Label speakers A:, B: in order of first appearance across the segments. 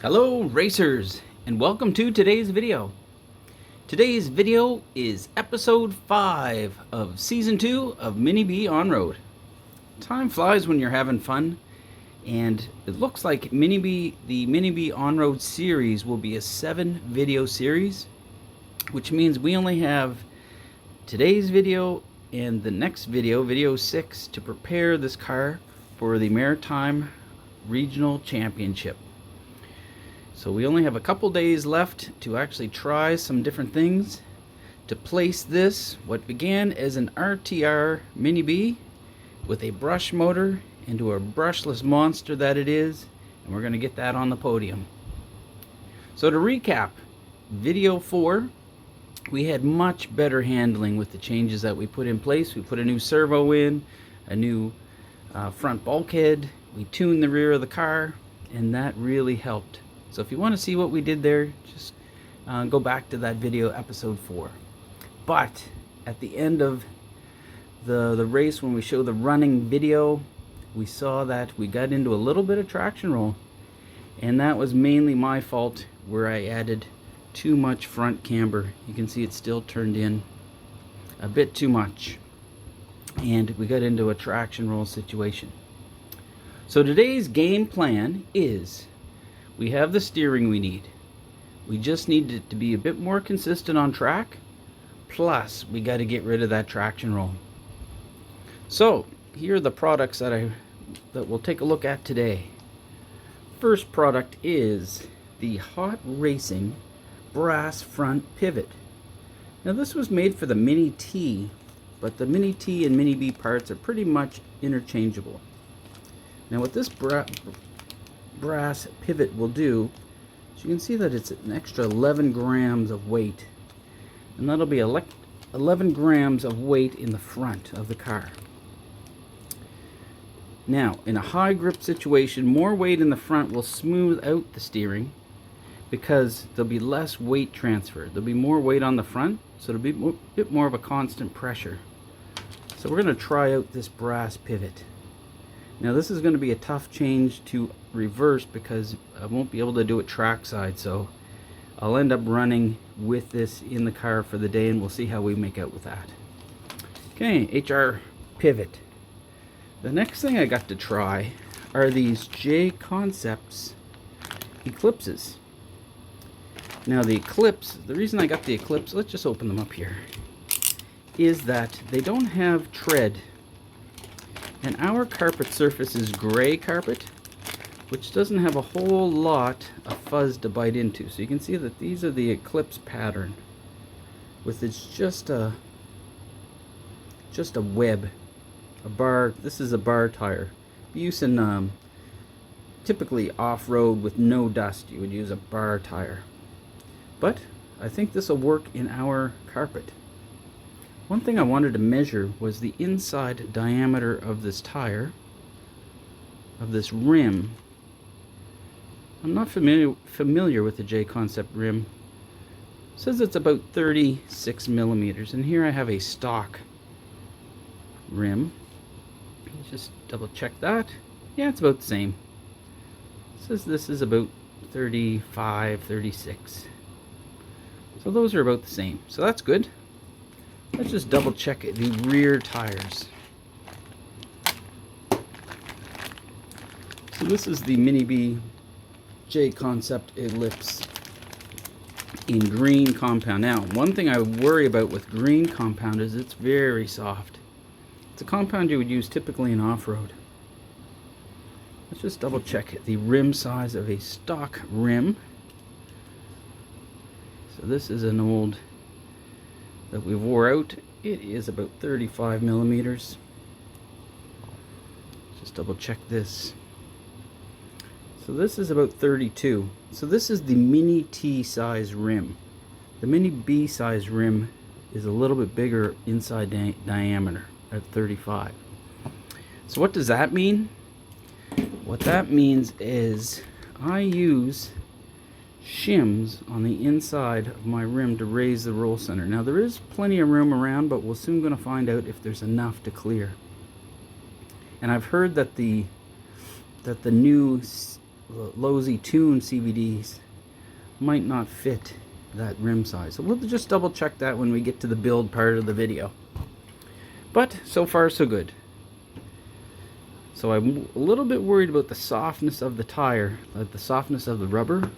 A: Hello racers, and welcome to today's video. Today's video is episode 5 of season 2 of Mini-B on-road. Time flies when you're having fun, and it looks like the Mini-B on-road series will be a 7 video series, which means we only have today's video and the next video, video 6, to prepare this car for the Maritime Regional Championship. So we only have a couple days left to actually try some different things to place this, what began as an RTR Mini-B with a brush motor, into a brushless monster that it is, and we're going to get that on the podium. So to recap, video 4, we had much better handling with the changes that we put in place. We put a new servo in, a new front bulkhead, we tuned the rear of the car, and that really helped. So if you want to see what we did there, just go back to that video, episode 4. But at the end of the race, when we show the running video, we saw that we got into a little bit of traction roll. And that was mainly my fault, where I added too much front camber. You can see it's still turned in a bit too much. And we got into a traction roll situation. So today's game plan is, we have the steering we need. We just need it to be a bit more consistent on track. Plus, we got to get rid of that traction roll. So, here are the products that we'll take a look at today. First product is the Hot Racing brass front pivot. Now this was made for the Mini-T, but the Mini-T and Mini-B parts are pretty much interchangeable. Now what this brass pivot will do, so you can see that it's an extra 11 grams of weight, and that'll be 11 grams of weight in the front of the car. Now in a high grip situation, more weight in the front will smooth out the steering because there'll be less weight transfer. There'll be more weight on the front, so it'll be a bit more of a constant pressure. So we're going to try out this brass pivot. Now this is going to be a tough change to reverse because I won't be able to do it trackside, so I'll end up running with this in the car for the day, and we'll see how we make out with that. Okay, HR pivot. The next thing I got to try are these JConcepts Ellipses. Now the Ellipse, the reason I got the Ellipse, let's just open them up here, is that they don't have tread. And our carpet surface is gray carpet, which doesn't have a whole lot of fuzz to bite into. So you can see that these are the Ellipse pattern, with it's just a web, a bar. This is a bar tire. Using typically off-road with no dust, you would use a bar tire. But I think this will work in our carpet. One thing I wanted to measure was the inside diameter of this tire, of this rim. I'm not familiar with the JConcept rim. It says it's about 36 millimeters, and here I have a stock rim. Let's just double check that. Yeah, it's about the same. It says this is about 35, 36. So those are about the same. So that's good. Let's just double check the rear tires. So this is the Mini-B JConcept Ellipse in green compound. Now, one thing I worry about with green compound is it's very soft. It's a compound you would use typically in off-road. Let's just double check the rim size of a stock rim. So this is an old that we wore out. It is about 35 millimeters. Just double check this. So this is about 32. So this is the Mini-T size rim. The Mini-B size rim is a little bit bigger inside diameter at 35. So what does that mean? What that means is I use shims on the inside of my rim to raise the roll center. Now there is plenty of room around, but we're soon going to find out if there's enough to clear. And I've heard that the new Losi Tune CVDs might not fit that rim size. So we'll just double check that when we get to the build part of the video. But so far so good. So I'm a little bit worried about the softness of the tire, the softness of the rubber,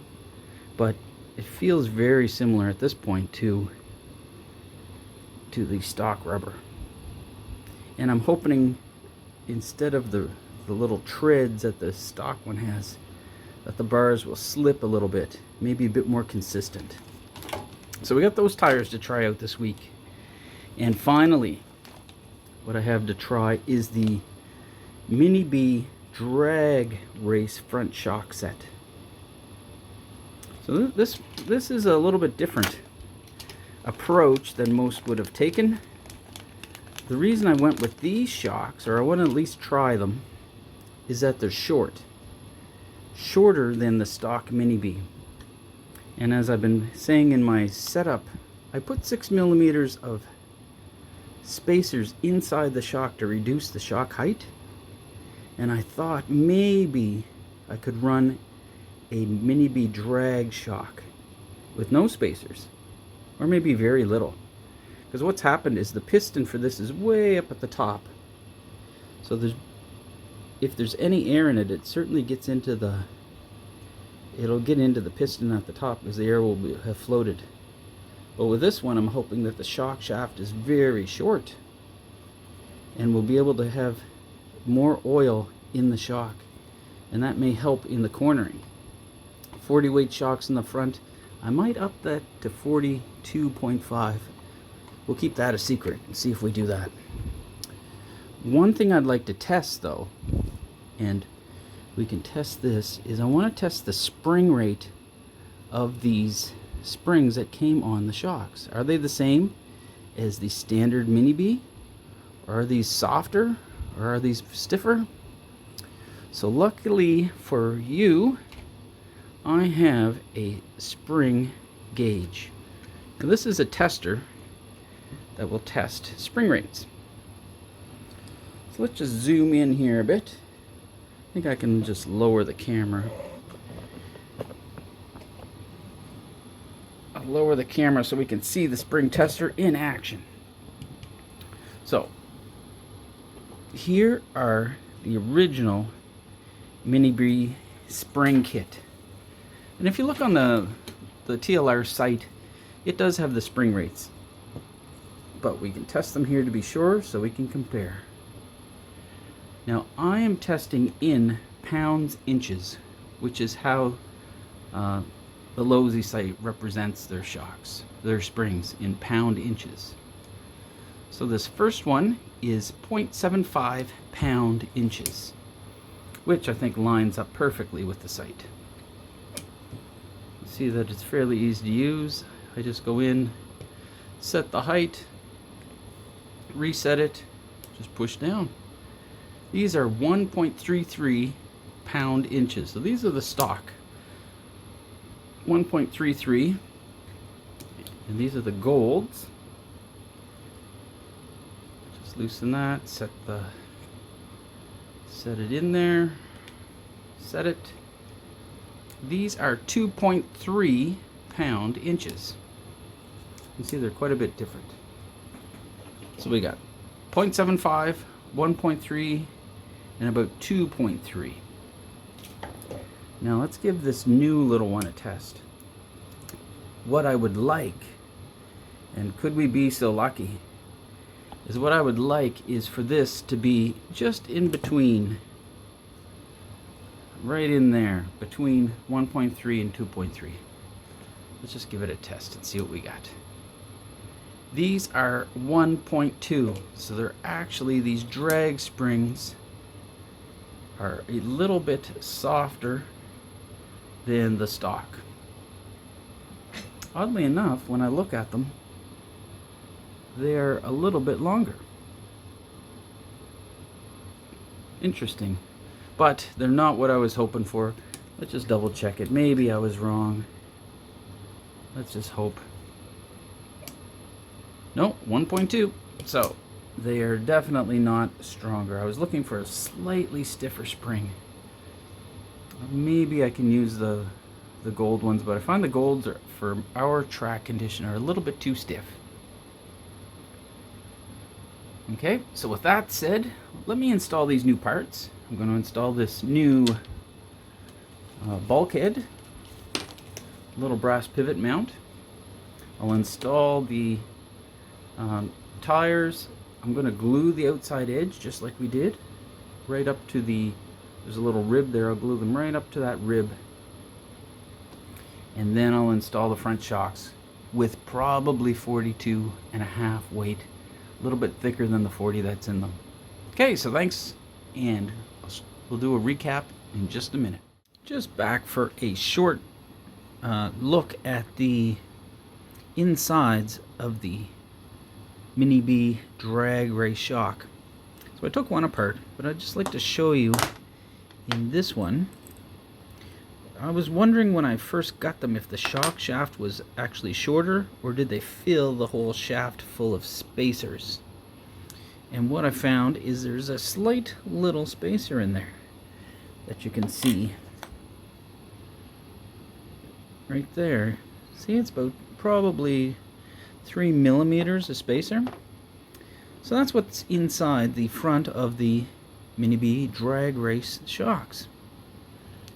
A: but it feels very similar at this point to the stock rubber. And I'm hoping instead of the little treads that the stock one has, that the bars will slip a little bit, maybe a bit more consistent. So we got those tires to try out this week. And finally, what I have to try is the Mini-B drag race front shock set. So this is a little bit different approach than most would have taken. The reason I went with these shocks, or I want to at least try them, is that they're shorter than the stock Mini-B. And as I've been saying in my setup, I put 6 millimeters of spacers inside the shock to reduce the shock height. And I thought maybe I could run a Mini-B drag shock with no spacers, or maybe very little. Because what's happened is the piston for this is way up at the top. So if there's any air in it, it certainly gets into it'll get into the piston at the top because the air will have floated. But with this one, I'm hoping that the shock shaft is very short and we'll be able to have more oil in the shock, and that may help in the cornering. 40 weight shocks in the front. I might up that to 42.5. We'll keep that a secret and see if we do that. One thing I'd like to test though, and we can test this, is I want to test the spring rate of these springs that came on the shocks. Are they the same as the standard Mini-B? Or are these softer? Or are these stiffer? So luckily for you, I have a spring gauge. Now this is a tester that will test spring rates. So let's just zoom in here a bit. I think I can just lower the camera. I'll lower the camera so we can see the spring tester in action. So here are the original Mini-B spring kit. And if you look on the TLR site, it does have the spring rates. But we can test them here to be sure so we can compare. Now I am testing in pounds inches, which is how the Losi site represents their shocks, their springs in pound inches. So this first one is 0.75 pound inches, which I think lines up perfectly with the site. See that it's fairly easy to use. I just go in, set the height, reset it, just push down. These are 1.33 pound inches. So these are the stock. 1.33. And these are the golds. Just loosen that, set it in there, set it. These are 2.3 pound inches. You can see they're quite a bit different. So we got 0.75, 1.3, and about 2.3. Now let's give this new little one a test. What I would like, and could we be so lucky, is what I would like is for this to be just in between, right in there, between 1.3 and 2.3. Let's just give it a test and see what we got. These are 1.2, so they're actually, these drag springs are a little bit softer than the stock. Oddly enough, when I look at them, they're a little bit longer. Interesting. But they're not what I was hoping for. Let's just double check it. Maybe I was wrong. Let's just hope. No, 1.2. So they are definitely not stronger. I was looking for a slightly stiffer spring. Maybe I can use the gold ones, but I find the golds are, for our track condition, are a little bit too stiff. Okay, so with that said, let me install these new parts. I'm going to install this new bulkhead, little brass pivot mount. I'll install the tires. I'm going to glue the outside edge just like we did, right up to there's a little rib there. I'll glue them right up to that rib. And then I'll install the front shocks with probably 42.5 weight, a little bit thicker than the 40 that's in them. Okay, so thanks, and we'll do a recap in just a minute. Just back for a short look at the insides of the Mini-B drag race shock. So I took one apart, but I'd just like to show you in this one. I was wondering when I first got them if the shock shaft was actually shorter or did they fill the whole shaft full of spacers. And what I found is there's a slight little spacer in there that you can see right there. See, it's about probably 3 millimeters of spacer. So that's what's inside the front of the Mini-B drag race shocks.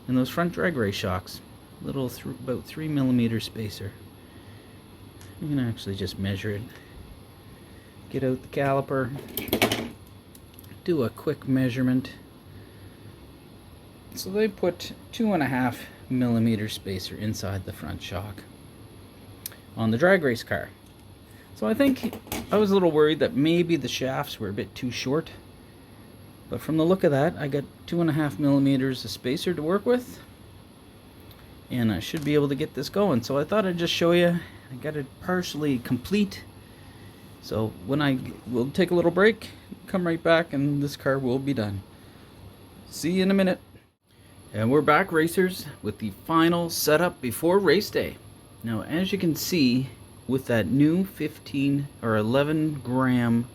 A: And those front drag race shocks, little about 3 millimeter spacer. You can actually just measure it. Get out the caliper, do a quick measurement. So they put 2.5 millimeter spacer inside the front shock on the drag race car. So I think I was a little worried that maybe the shafts were a bit too short. But from the look of that, I got 2.5 millimeters of spacer to work with. And I should be able to get this going. So I thought I'd just show you. I got it partially complete. So we'll take a little break, come right back, and this car will be done. See you in a minute. And we're back, racers, with the final setup before race day. Now, as you can see, with that new 15 or 11 gram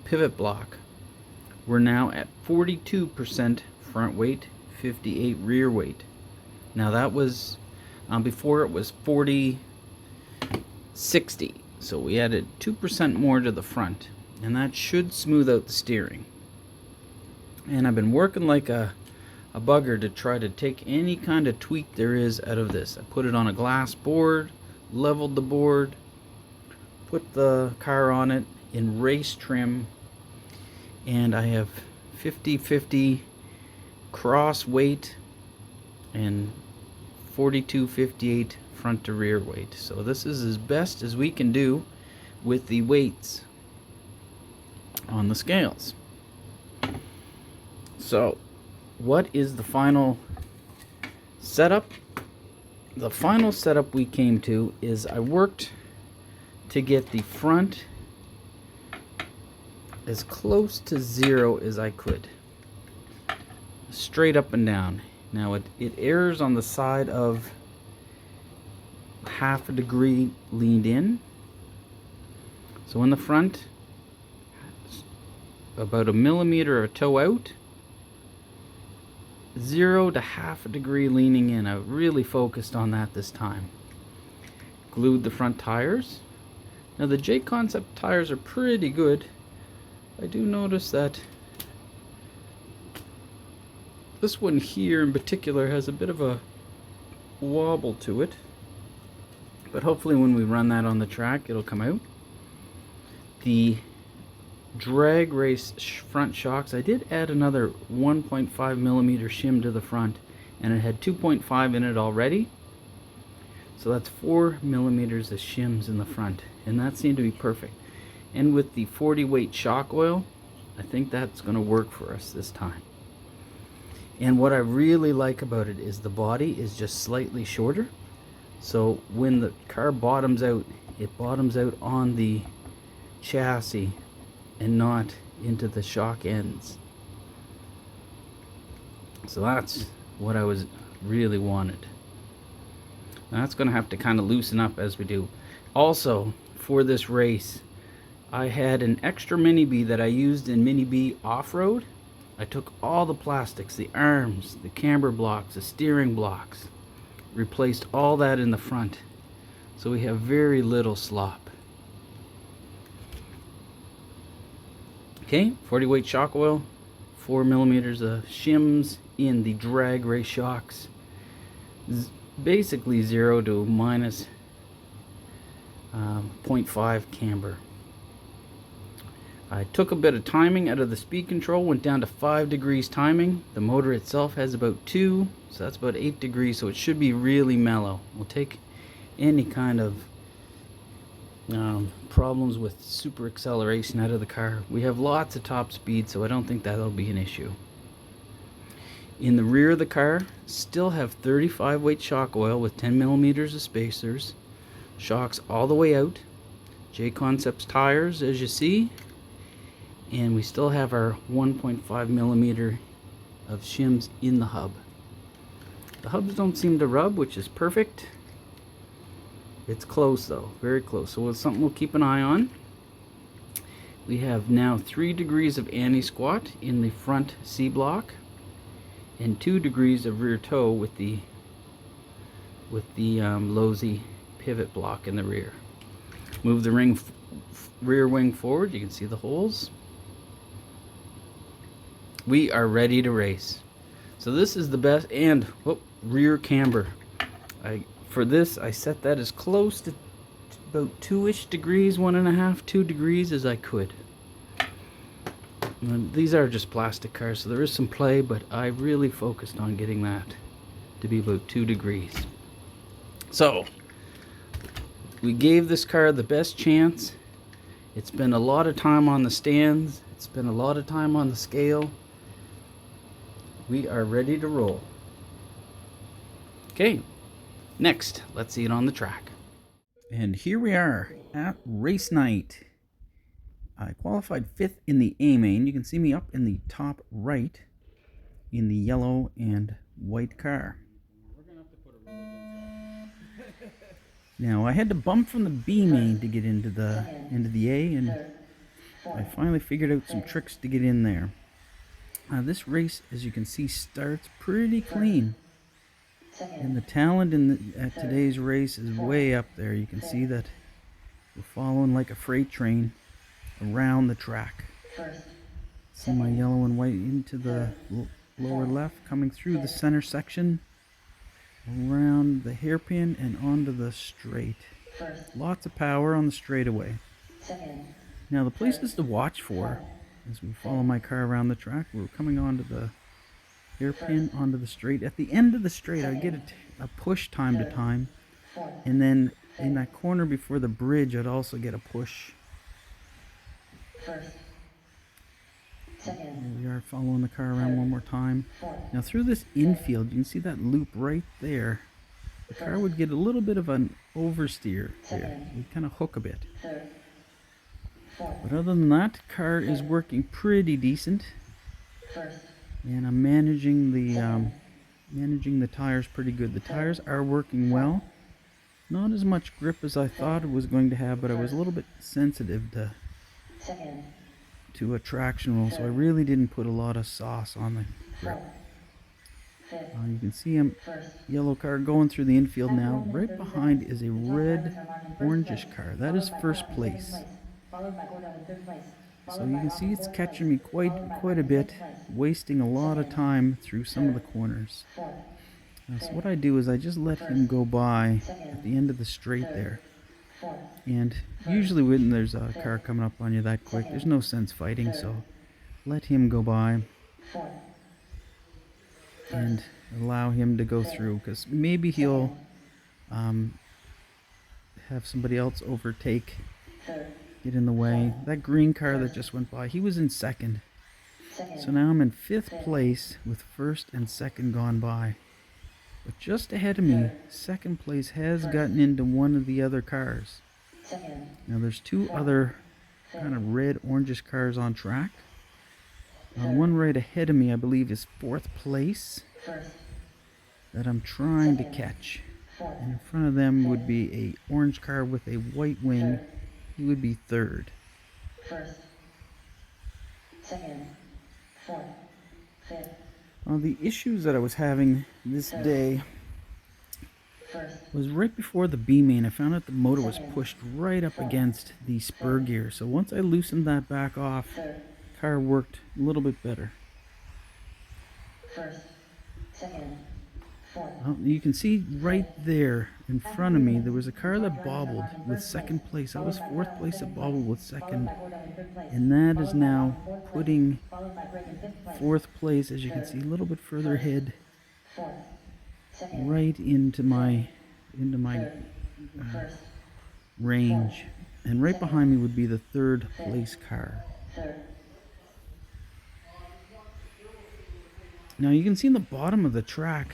A: pivot block, we're now at 42% front weight, 58 rear weight. Now that was, before it was 40-60. So we added 2% more to the front. And that should smooth out the steering. And I've been working like a bugger to try to take any kind of tweak there is out of this. I put it on a glass board, leveled the board, put the car on it in race trim. And I have 50-50 cross weight and 42-58 front to rear weight. So this is as best as we can do with the weights on the scales. So what is the final setup? The final setup we came to is I worked to get the front as close to 0 as I could, straight up and down. Now it errs on the side of 1/2 degree leaned in. So in the front, about 1 millimeter of toe out, 0 to 1/2 degree leaning in. I really focused on that this time. Glued the front tires. Now the JConcepts tires are pretty good. I do notice that this one here in particular has a bit of a wobble to it, but hopefully when we run that on the track it'll come out. The drag race front shocks, I did add another 1.5 millimeter shim to the front, and it had 2.5 in it already, so that's 4 millimeters of shims in the front, and that seemed to be perfect. And with the 40 weight shock oil, I think that's going to work for us this time. And what I really like about it is the body is just slightly shorter, so when the car bottoms out, it bottoms out on the chassis and not into the shock ends. So that's what I was really wanted. Now that's going to have to kind of loosen up as we do. Also, for this race, I had an extra Mini-B that I used in Mini-B off-road, I took all the plastics, the arms, the camber blocks, the steering blocks, replaced all that in the front, so we have very little slop. Okay, 40 weight shock oil, 4 millimeters of shims in the drag race shocks, basically 0 to minus 0.5 camber. I took a bit of timing out of the speed control, went down to 5 degrees timing. The motor itself has about 2, so that's about 8 degrees, so it should be really mellow. We'll take any kind of problems with super acceleration out of the car. We have lots of top speed, so I don't think that'll be an issue. In the rear of the car, still have 35 weight shock oil with 10 millimeters of spacers. Shocks all the way out. JConcepts tires, as you see. And we still have our 1.5 millimeter of shims in the hub. The hubs don't seem to rub, which is perfect. It's close though, very close. So it's something we'll keep an eye on. We have now 3 degrees of anti-squat in the front C block and 2 degrees of rear toe with the Losi pivot block in the rear. Move the rear wing forward, you can see the holes. We are ready to race. So this is the best, and rear camber. For this, I set that as close to about 2-ish degrees, 1.5, 2 degrees as I could. And these are just plastic cars, so there is some play, but I really focused on getting that to be about 2 degrees. So, we gave this car the best chance. It's been a lot of time on the stands. It's been a lot of time on the scale. We are ready to roll. Okay, next, let's see it on the track. And here we are at race night. I qualified 5th in the A main. You can see me up in the top right in the yellow and white car. Now I had to bump from the B main to get into the A, and I finally figured out some tricks to get in there. This race, as you can see, starts pretty clean, and the talent at today's race is way up there. You can see that we're following like a freight train around the track. See my yellow and white into the lower left, coming through the center section, around the hairpin and onto the straight. Lots of power on the straightaway. Now the places to watch for as we follow my car around the track, we're coming onto the hairpin, onto the straight. At the end of the straight, I get a push time to time, and then in that corner before the bridge, I'd also get a push. Here we are following the car around one more time. Now through this infield, you can see that loop right there. The car would get a little bit of an oversteer there. We'd kind of hook a bit. But other than that, car is working pretty decent. And I'm managing the tires pretty good. The tires are working well. Not as much grip as I thought it was going to have, but I was a little bit sensitive to a traction roll, so I really didn't put a lot of sauce on the grip. You can see a yellow car going through the infield now. Right behind is a red orangish car. That is first place. So you can see it's catching me quite a bit, wasting a lot of time through some of the corners. So what I do is I just let him go by at the end of the straight there. And usually when there's a car coming up on you that quick, there's no sense fighting, so let him go by and allow him to go through, because maybe he'll have somebody else overtake, get in the way. That green car that just went by, he was in second. So now I'm in 5th place with first and second gone by. But just ahead of me, second place has gotten into one of the other cars. Now there's 2 other kind of red orangish cars on track. One right ahead of me, I believe, is 4th place that I'm trying to catch. And in front of them would be a orange car with a white wing. He would be 3rd. The issues that I was having this day was right before the B main. I found out the motor was pushed right up against the spur gear. So once I loosened that back off, the car worked a little bit better. You can see right there in front of me, there was a car that bobbled with second place. I was fourth place that bobbled with second. And that is now putting fourth place, as you can see, a little bit further ahead, right into my range. And right behind me would be the third place car. Now you can see in the bottom of the track,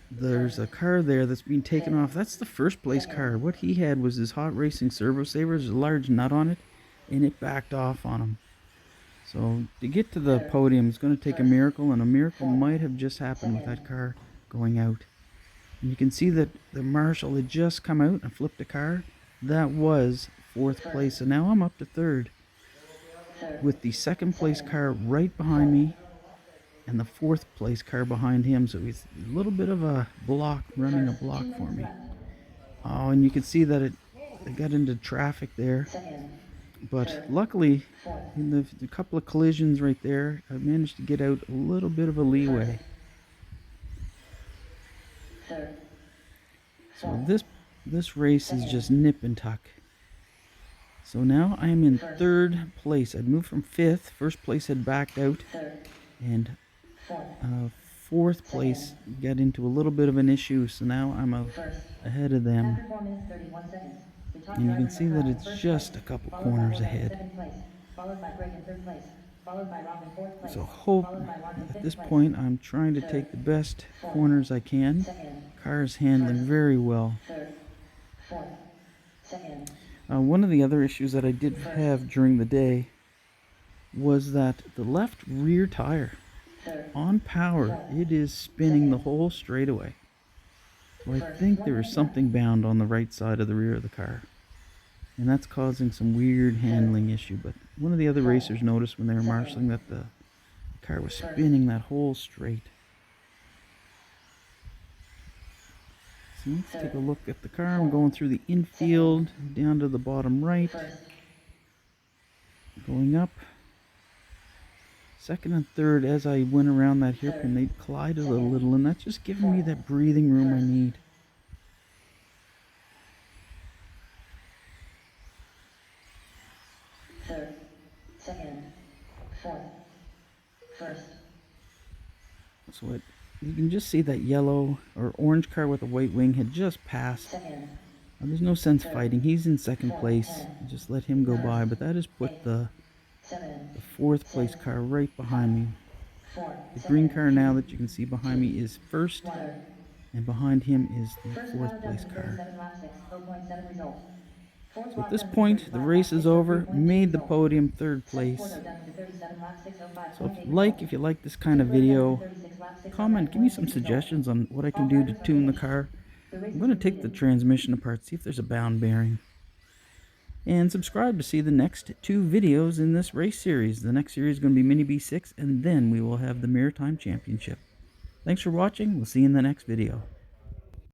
A: there's a car there that's being taken off. That's the first place car. What he had was his hot racing servo saver. There's a large nut on it, and it backed off on him. So to get to the podium, it's going to take a miracle, and a miracle might have just happened with that car going out. And you can see that the marshal had just come out and flipped a car. That was fourth place, and now I'm up to third with the second place car right behind me and the fourth place car behind him. So he's a little bit of a block, running a block for me. Oh, and you can see that it got into traffic there. But luckily, in the couple of collisions right there, I managed to get out a little bit of a leeway. So this race is just nip and tuck. So now I am in third place. I'd moved from fifth. First place had backed out. And fourth place got into a little bit of an issue. So now I'm ahead of them. And you can see that it's just a couple corners ahead. So at this point, I'm trying to take the best corners I can. Car is handling very well. One of the other issues that I did have during the day was that the left rear tire, on power, it is spinning the whole straightaway. So I think there is something bound on the right side of the rear of the car, and that's causing some weird handling issue. But one of the other racers noticed when they were marshalling that the car was spinning that whole straight. So let's take a look at the car. I'm going through the infield down to the bottom right, going up. Second and third, as I went around that hairpin, they collided a little, and that's just giving me that breathing room I need.
B: Third, second, fourth, first.
A: So you can just see that yellow or orange car with a white wing had just passed. There's no sense fighting. He's in second place. Just let him go by. But that has put the fourth place car right behind me. The green car now that you can see behind me is first, and behind him is the fourth place car. So at this point, the race is over. Made the podium, third place. So if you like this kind of video, comment, give me some suggestions on what I can do to tune the car. I'm going to take the transmission apart, see if there's a bound bearing. And subscribe to see the next 2 videos in this race series. The next series is going to be Mini-B 6, and then we will have the Maritime Championship. Thanks for watching. We'll see you in the next video.